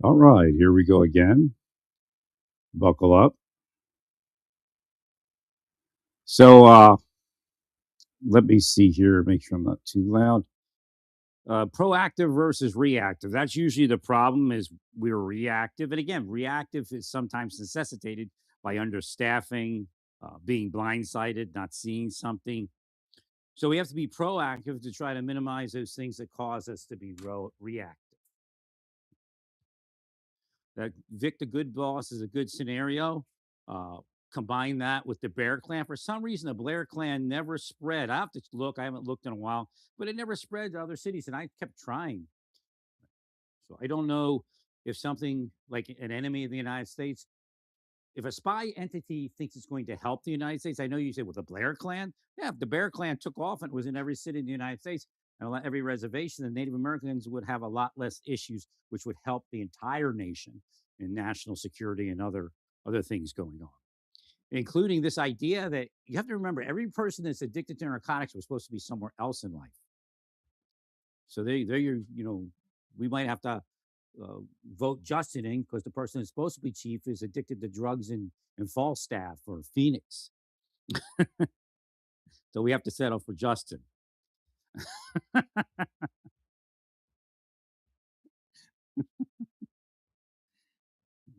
All right, here we go again. Buckle up. So let me see here, make sure I'm not too loud. Proactive versus reactive. That's usually the problem is we're reactive. And again, reactive is sometimes necessitated by understaffing, being blindsided, not seeing something. So we have to be proactive to try to minimize those things that cause us to be reactive. That Vic the Good Boss is a good scenario. Uh, Combine that with the Bear Clan. For some reason, the Blair Clan never spread. I have to look. I haven't looked in a while, but it never spread to other cities, and I kept trying. So I don't know if something like an enemy of the United States, if a spy entity thinks it's going to help the United States. I know you say with the Blair Clan. Yeah, if the Bear Clan took off and it was in every city in the United States and every reservation, the Native Americans would have a lot less issues, which would help the entire nation in national security and other things going on, including this idea that you have to remember every person that's addicted to narcotics was supposed to be somewhere else in life. So they're we might have to uh, vote Justin in because the person that's supposed to be chief is addicted to drugs in Falstaff or Phoenix. So we have to settle for Justin.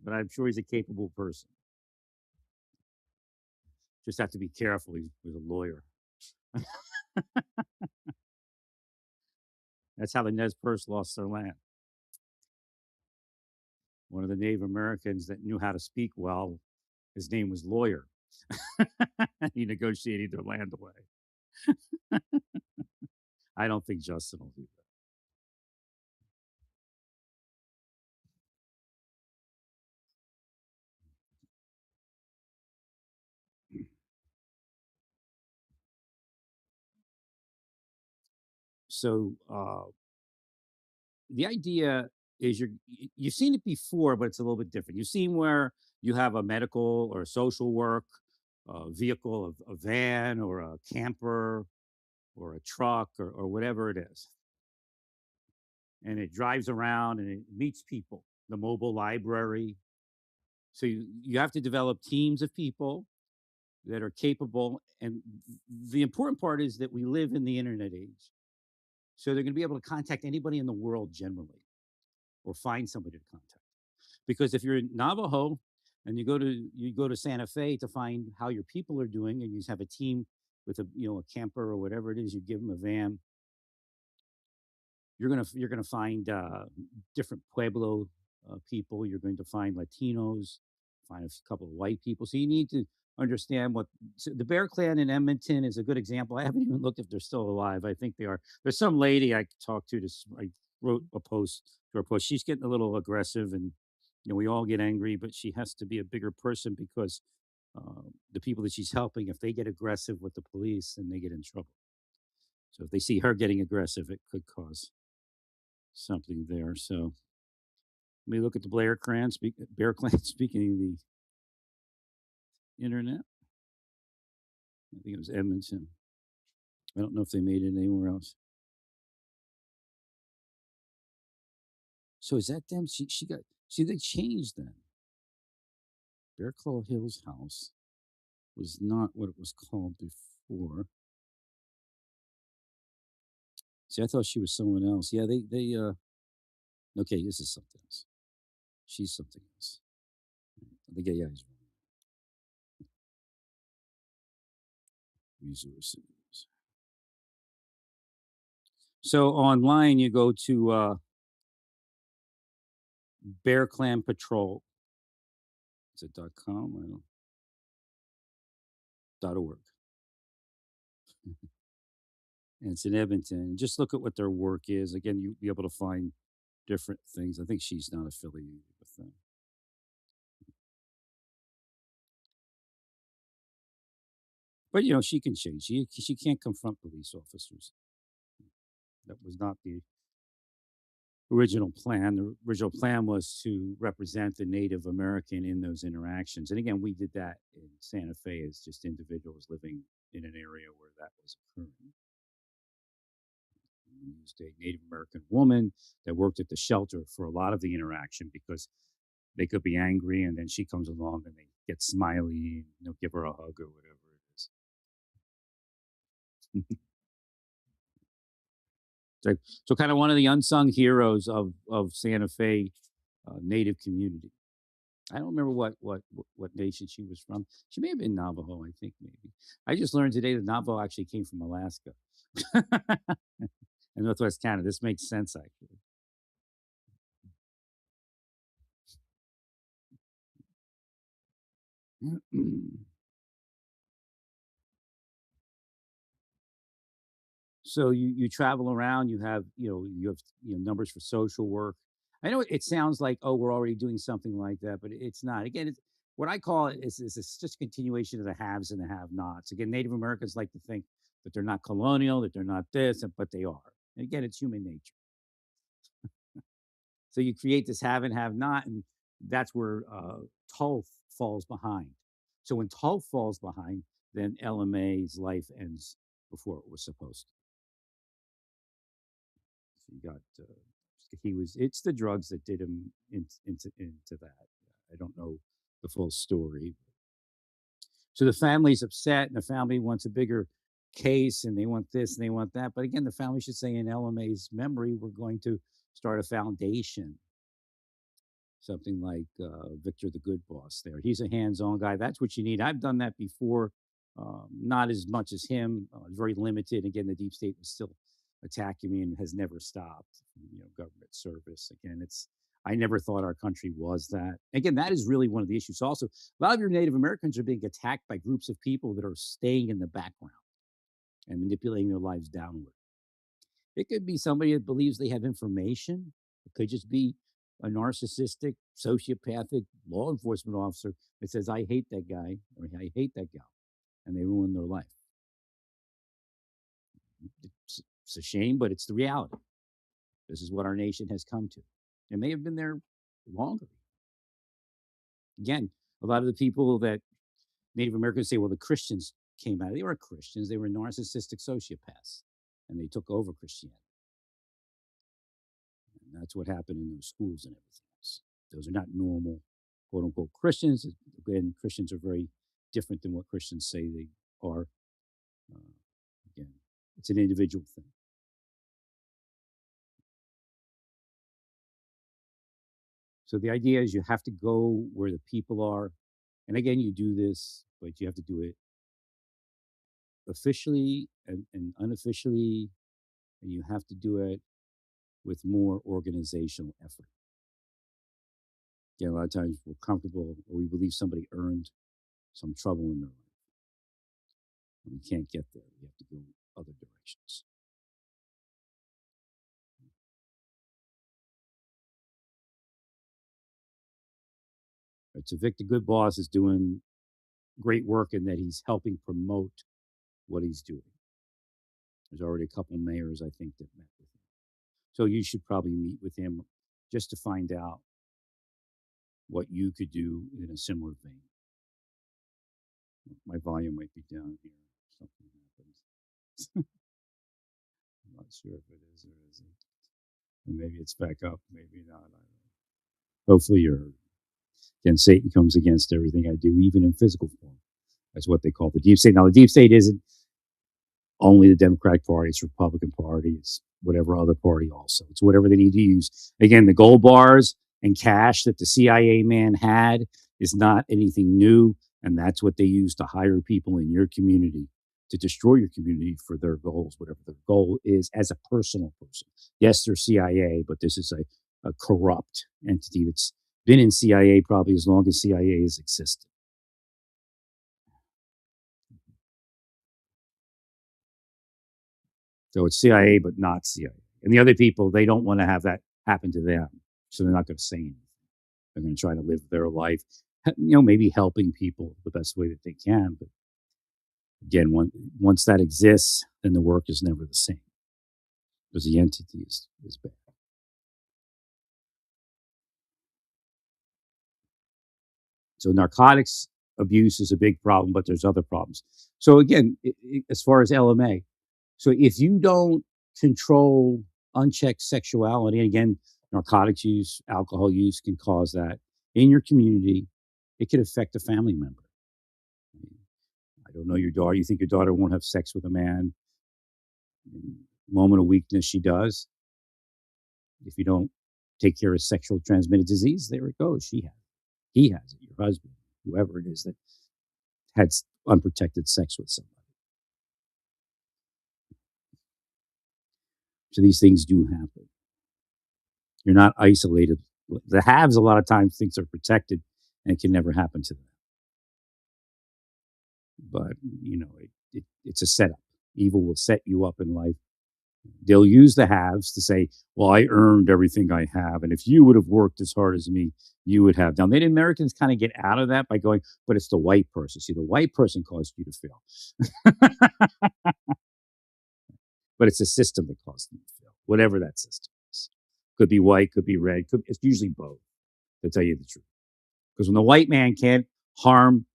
But I'm sure he's a capable person. Just have to be careful. He's a lawyer. That's how the Nez Perce lost their land. One of the Native Americans that knew how to speak well, his name was Lawyer. He negotiated their land away. I don't think Justin will do that. So the idea is you've seen it before, but it's a little bit different. You've seen where you have a medical or a social work vehicle, a van or a camper or a truck or whatever it is, and it drives around and it meets people. The mobile library. So you have to develop teams of people that are capable. And the important part is that we live in the internet age. So they're going to be able to contact anybody in the world generally or find somebody to contact. Because if you're in Navajo and you go to Santa Fe to find how your people are doing, and you have a team with a camper or whatever it is, you give them a van. You're gonna find different Pueblo people. You're going to find Latinos, find a couple of white people. So you need to understand what so the Bear Clan in Edmonton is a good example. I haven't even looked if they're still alive. I think they are. There's some lady I talked to. This I wrote a post to her post. She's getting a little aggressive, and we all get angry, but she has to be a bigger person because the people that she's helping, if they get aggressive with the police, then they get in trouble. So if they see her getting aggressive, it could cause something there. So let me look at the Bear Clan. Speaking of the internet, I think it was Edmonton. I don't know if they made it anywhere else. So is that them? She got. See, they changed then. Bear Claw Hills House was not what it was called before. See, I thought she was someone else. Yeah, they. Okay, this is something else. She's something else. I think yeah, he's resources. So online, you go to Bear Clan Patrol. Is it .com? I don't .org. And it's in Edmonton. Just look at what their work is. Again, you'll be able to find different things. I think she's not affiliated with them. But she can change. She can't confront police officers. That was not the original plan. The original plan was to represent the Native American in those interactions. And again, we did that in Santa Fe as just individuals living in an area where that was occurring. We used a Native American woman that worked at the shelter for a lot of the interaction because they could be angry, and then she comes along and they get smiley, and give her a hug or whatever it is. So, so kind of one of the unsung heroes of Santa Fe Native community. I don't remember what nation she was from. She may have been Navajo, I think maybe. I just learned today that Navajo actually came from Alaska and Northwest Canada. This makes sense actually. So you travel around. You have numbers for social work. I know it sounds like, oh, we're already doing something like that, but it's not. Again, it's what I call it is it's just a continuation of the haves and the have-nots. Again, Native Americans like to think that they're not colonial, that they're not this, but they are. And again, it's human nature. So you create this have and have not, and that's where Tulf falls behind. So when Tulf falls behind, then LMA's life ends before it was supposed to. So you got it's the drugs that did him into that. I don't know the full story. So the family's upset, and the family wants a bigger case, and they want this and they want that. But again, the family should say, in LMA's memory, we're going to start a foundation, something like Victor the Good Boss there. He's a hands-on guy. That's what you need. I've done that before, not as much as him, very limited. Again, the deep state was still attacking me and has never stopped. Government service. Again, I never thought our country was that. Again, that is really one of the issues. Also, a lot of your Native Americans are being attacked by groups of people that are staying in the background and manipulating their lives downward. It could be somebody that believes they have information. It could just be a narcissistic, sociopathic law enforcement officer that says, I hate that guy or I hate that gal, and they ruin their life. It's a shame, but it's the reality. This is what our nation has come to. It may have been there longer. Again, a lot of the people that Native Americans say, well, the Christians came out. They were Christians. They were narcissistic sociopaths, and they took over Christianity. And that's what happened in those schools and everything else. Those are not normal, quote unquote, Christians. Again, Christians are very different than what Christians say they are. Again, it's an individual thing. So the idea is you have to go where the people are. And again, you do this, but you have to do it officially and unofficially, and you have to do it with more organizational effort. Again, a lot of times we're comfortable or we believe somebody earned some trouble in their life. And we can't get there. We have to go other directions. Right, so Victor Good Boss is doing great work in that he's helping promote what he's doing. There's already a couple mayors, I think, that met with him. So you should probably meet with him just to find out what you could do in a similar vein. My volume might be down here. Something happens. I'm not sure if it is or isn't. Maybe it's back up, maybe not. I don't know. Hopefully you're heard. Again, Satan comes against everything I do, even in physical form. That's what they call the deep state. Now, the deep state isn't only the Democratic Party, it's Republican Party, it's whatever other party also. It's whatever they need to use. Again, the gold bars and cash that the CIA man had is not anything new, and that's what they use to hire people in your community to destroy your community for their goals, whatever their goal is as a personal person. Yes, they're CIA, but this is a corrupt entity that's been in CIA probably as long as CIA has existed. So it's CIA, but not CIA. And the other people, they don't want to have that happen to them. So they're not going to say anything. They're going to try to live their life, maybe helping people the best way that they can. But again, once that exists, then the work is never the same because the entity is bad. So narcotics abuse is a big problem, but there's other problems. So again, as far as LMA, so if you don't control unchecked sexuality. And again, narcotics use, alcohol use can cause that in your community. It could affect a family member. I don't know your daughter. You think your daughter won't have sex with a man? Moment of weakness, she does. If you don't take care of sexual transmitted disease, there it goes. She has it. He has it. Your husband, whoever it is that had unprotected sex with somebody. So these things do happen. You're not isolated. The haves a lot of times things are protected and it can never happen to them. But it's a setup. Evil will set you up in life. They'll use the haves to say, well, I earned everything I have. And if you would have worked as hard as me, you would have. Now, Native Americans kind of get out of that by going, but it's the white person. See, the white person caused you to fail. But it's a system that caused them to fail, whatever that system is. Could be white, could be red. It's usually both, to tell you the truth. Because when the white man can't harm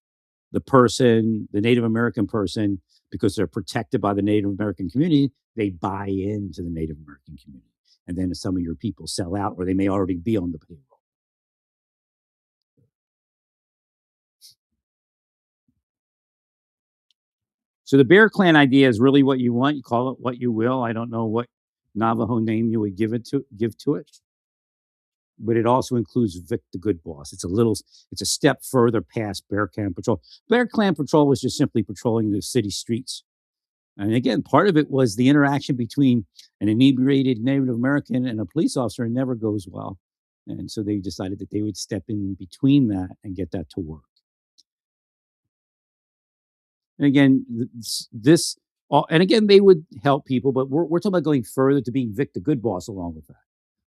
the person, the Native American person, because they're protected by the Native American community, they buy into the Native American community. And then some of your people sell out, or they may already be on the payroll. So the Bear Clan idea is really what you want. You call it what you will. I don't know what Navajo name you would give to it, but it also includes Vic the Good Boss. It's a step further past Bear Clan Patrol. Bear Clan Patrol was just simply patrolling the city streets. And again, part of it was the interaction between an inebriated Native American and a police officer never goes well. And so they decided that they would step in between that and get that to work. And again, and again, they would help people, but we're talking about going further to being Vic the Good Boss along with that.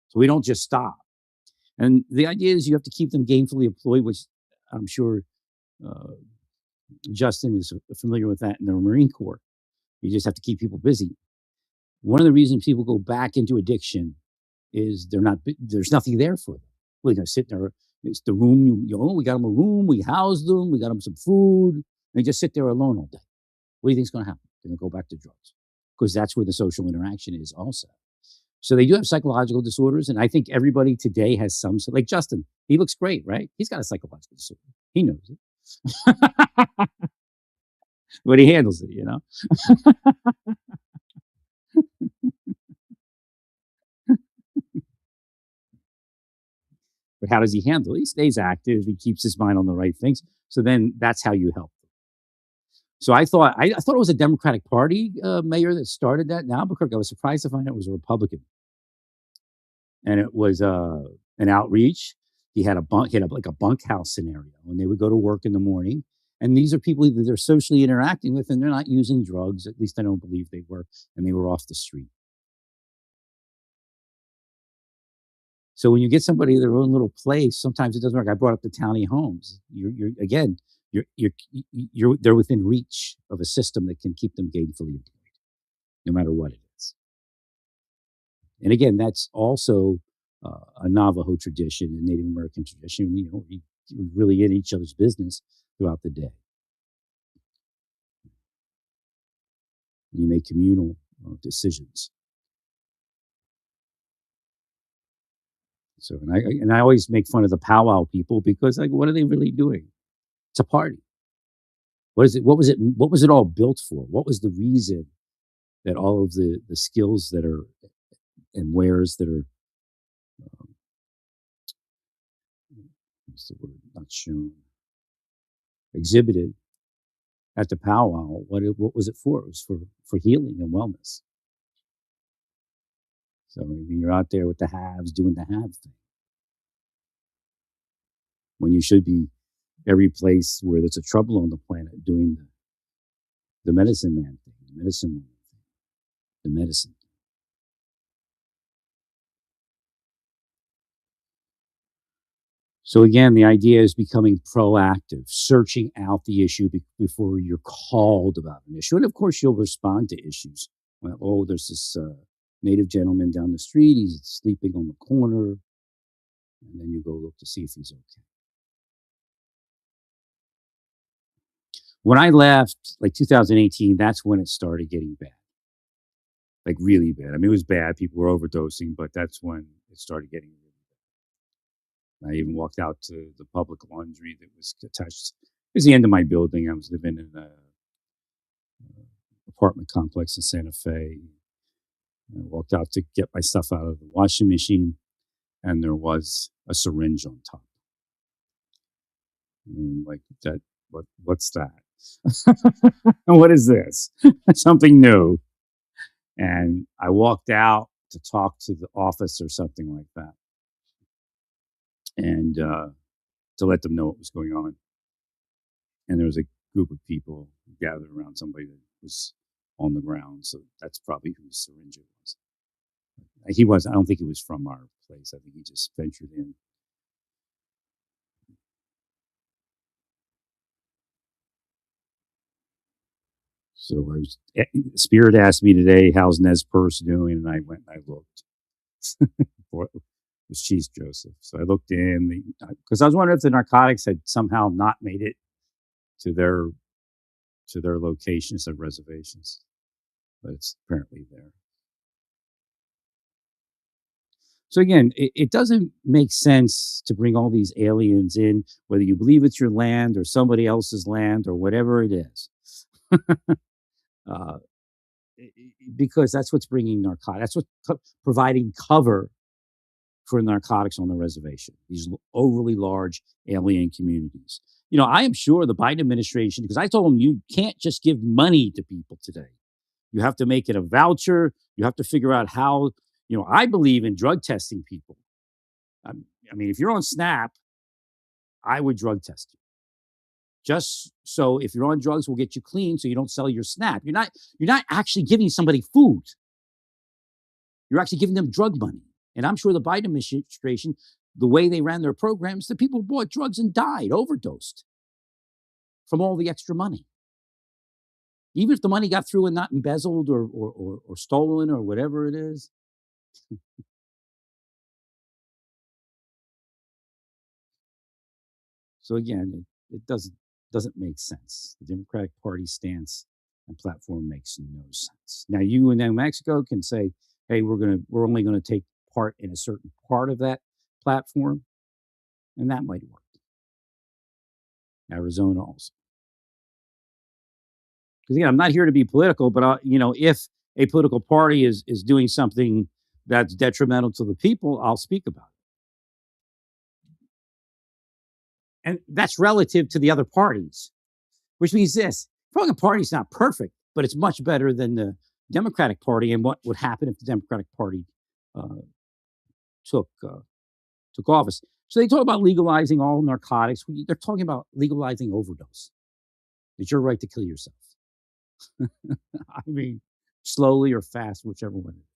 So we don't just stop. And the idea is you have to keep them gainfully employed, which I'm sure Justin is familiar with that in the Marine Corps. You just have to keep people busy. One of the reasons people go back into addiction is there's nothing there for them. We're going to sit there. It's the room we got them a room, we housed them, we got them some food. They just sit there alone all day. What do you think is going to happen? They're going to go back to drugs because that's where the social interaction is also. So they do have psychological disorders. And I think everybody today has some, like Justin, he looks great, right? He's got a psychological disorder. He knows it. But he handles it, But how does he handle it? He stays active. He keeps his mind on the right things. So then that's how you help. So I thought it was a Democratic Party mayor that started that in Albuquerque. I was surprised to find out it was a Republican. And it was an outreach. He had like a bunkhouse scenario, and they would go to work in the morning. And these are people that they're socially interacting with, and they're not using drugs. At least I don't believe they were, and they were off the street. So when you get somebody in their own little place, sometimes it doesn't work. I brought up the tiny homes. They're within reach of a system that can keep them gainfully employed, no matter what it is. And again, that's also a Navajo tradition, a Native American tradition. You're really in each other's business throughout the day. You make communal decisions. So, and I always make fun of the powwow people because, like, what are they really doing? It's a party. What is it? What was it all built for? What was the reason that all of the skills that are and wares that are what's the word? Not shown, exhibited at the powwow. What was it for? It was for healing and wellness. So maybe you're out there with the haves doing the have thing when you should be every place where there's a trouble on the planet doing the medicine man thing, the medicine woman thing, the medicine. So again, the idea is becoming proactive, searching out the issue before you're called about an issue. And of course, you'll respond to issues. Well, oh, there's this native gentleman down the street. He's sleeping on the corner. And then you go look to see if he's okay. When I left, like 2018, that's when it started getting bad. like really bad. I mean, it was bad. People were overdosing, but that's when it started getting really bad. I even walked out to the public laundry that was attached. It was the end of my building. I was living in a apartment complex in Santa Fe. I walked out to get my stuff out of the washing machine, and there was a syringe on top. Like that, what's that? What is this? Something new. And I walked out to talk to the office or something like that, and to let them know what was going on. And there was a group of people gathered around somebody that was on the ground. So that's probably who the syringe was. He was. I don't think he was from our place. I think he just ventured in. So I was. Spirit asked me today, "How's Nez Perce doing?" And I went and I looked. It was Cheese Joseph. So I looked in because I was wondering if the narcotics had somehow not made it to their locations of reservations, but it's apparently there. So again, it doesn't make sense to bring all these aliens in, whether you believe it's your land or somebody else's land or whatever it is, uh, because that's what's bringing narcotics. That's what's providing cover for narcotics on the reservation. These overly large alien communities. I am sure the Biden administration, because I told them you can't just give money to people today. You have to make it a voucher. You have to figure out how. I believe in drug testing people. I mean, if you're on SNAP, I would drug test you. Just so if you're on drugs, we'll get you clean so you don't sell your SNAP. You're not actually giving somebody food. You're actually giving them drug money. And I'm sure the Biden administration, the way they ran their programs, the people bought drugs and died, overdosed from all the extra money. Even if the money got through and not embezzled or stolen or whatever it is. So again, it doesn't make sense. The Democratic Party stance and platform makes no sense. Now you in New Mexico can say, "Hey, we're only gonna take part in a certain part of that platform," and that might work. Arizona also, because again, I'm not here to be political, but if a political party is doing something that's detrimental to the people, I'll speak about it, and that's relative to the other parties. Which means this: Republican Party is not perfect, but it's much better than the Democratic Party. And what would happen if the Democratic Party uh, took office? So they talk about legalizing all narcotics. They're talking about legalizing overdose. It's your right to kill yourself. I mean, slowly or fast, whichever one it is.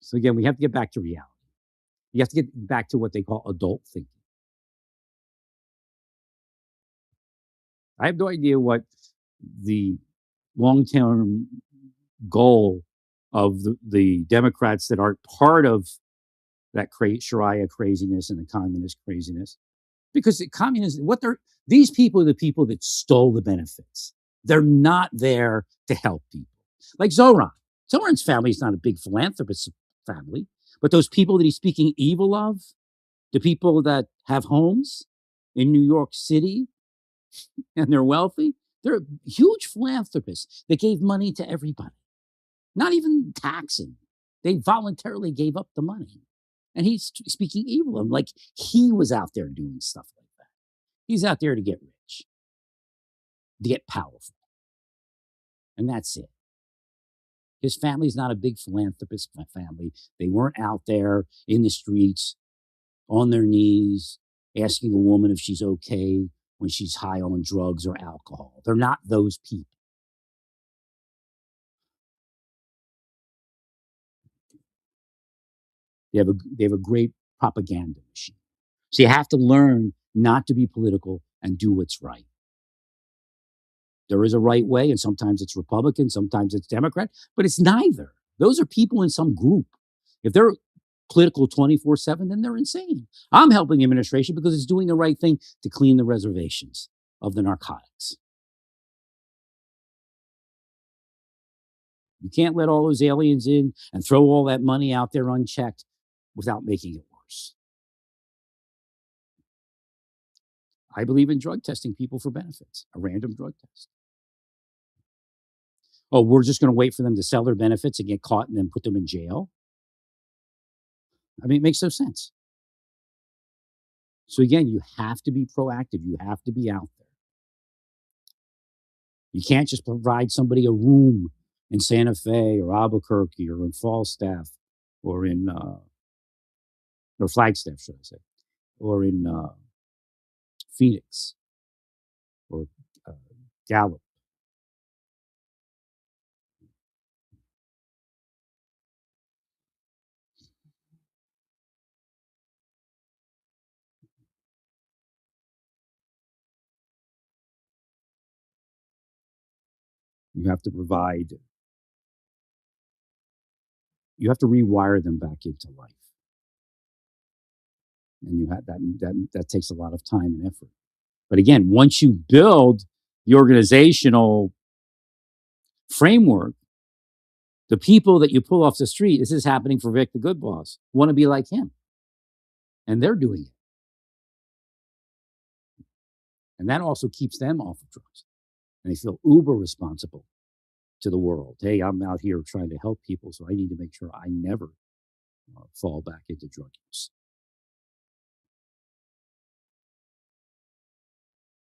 So again, we have to get back to reality. You have to get back to what they call adult thinking. I have no idea what the long term goal of the Democrats that aren't part of that Sharia craziness and the communist craziness, because the communists, these people are the people that stole the benefits. They're not there to help people. Like Zoran. Zoran's family is not a big philanthropist family, but those people that he's speaking evil of, the people that have homes in New York City and they're wealthy, they're huge philanthropists that gave money to everybody, not even taxing. They voluntarily gave up the money. And he's speaking evil of them like he was out there doing stuff like that. He's out there to get rich, to get powerful. And that's it. His family's not a big philanthropist family. They weren't out there in the streets on their knees asking a woman if she's okay when she's high on drugs or alcohol. They're not those people. They have a great propaganda machine. So you have to learn not to be political and do what's right. There is a right way, and sometimes it's Republican, sometimes it's Democrat, but it's neither. Those are people in some group. If they're political 24/7, then they're insane. I'm helping the administration because it's doing the right thing to clean the reservations of the narcotics. You can't let all those aliens in and throw all that money out there unchecked without making it worse. I believe in drug testing people for benefits, a random drug test. Oh, we're just going to wait for them to sell their benefits and get caught and then put them in jail. I mean, it makes no sense. So again, you have to be proactive. You have to be out there. You can't just provide somebody a room in Santa Fe or Albuquerque or in Falstaff or in or Flagstaff, should I say, or in Phoenix or uh, Gallup. You have to provide. You have to rewire them back into life, and you have that takes a lot of time and effort. But again, once you build the organizational framework, the people that you pull off the street, this is happening for Vic the Good Boss, want to be like him. And they're doing it. And that also keeps them off of drugs. And they feel uber responsible to the world. Hey, I'm out here trying to help people, so I need to make sure I never fall back into drug use.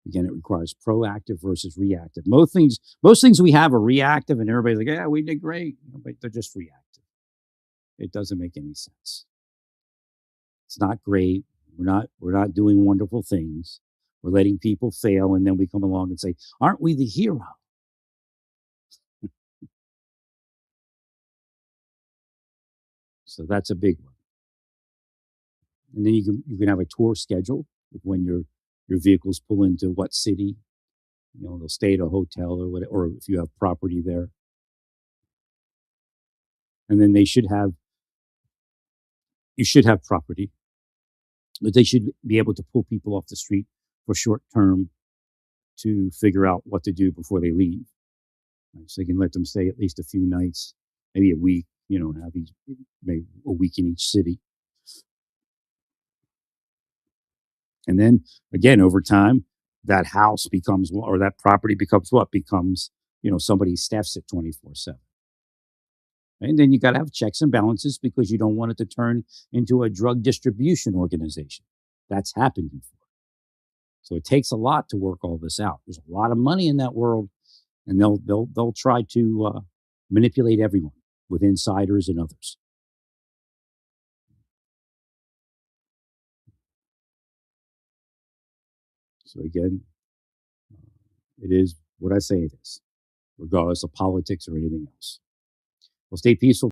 Again, it requires proactive versus reactive. Most things we have are reactive, and everybody's like, "Yeah, we did great," but they're just reactive. It doesn't make any sense. It's not great. We're not doing wonderful things. We're letting people fail, and then we come along and say, "Aren't we the hero?" So that's a big one. And then you can have a tour schedule when your vehicles pull into what city. They'll stay at a hotel or whatever, or if you have property there. And then you should have property, but they should be able to pull people off the street for short term to figure out what to do before they leave. Right? So they can let them stay at least a few nights, maybe a week, have maybe a week in each city. And then again, over time, that house becomes, or that property becomes what? Becomes, somebody staffs it 24/7. And then you got to have checks and balances because you don't want it to turn into a drug distribution organization. That's happened before. So it takes a lot to work all this out. There's a lot of money in that world, and they'll try to manipulate everyone with insiders and others. So again, it is what I say it is, regardless of politics or anything else. Well, stay peaceful.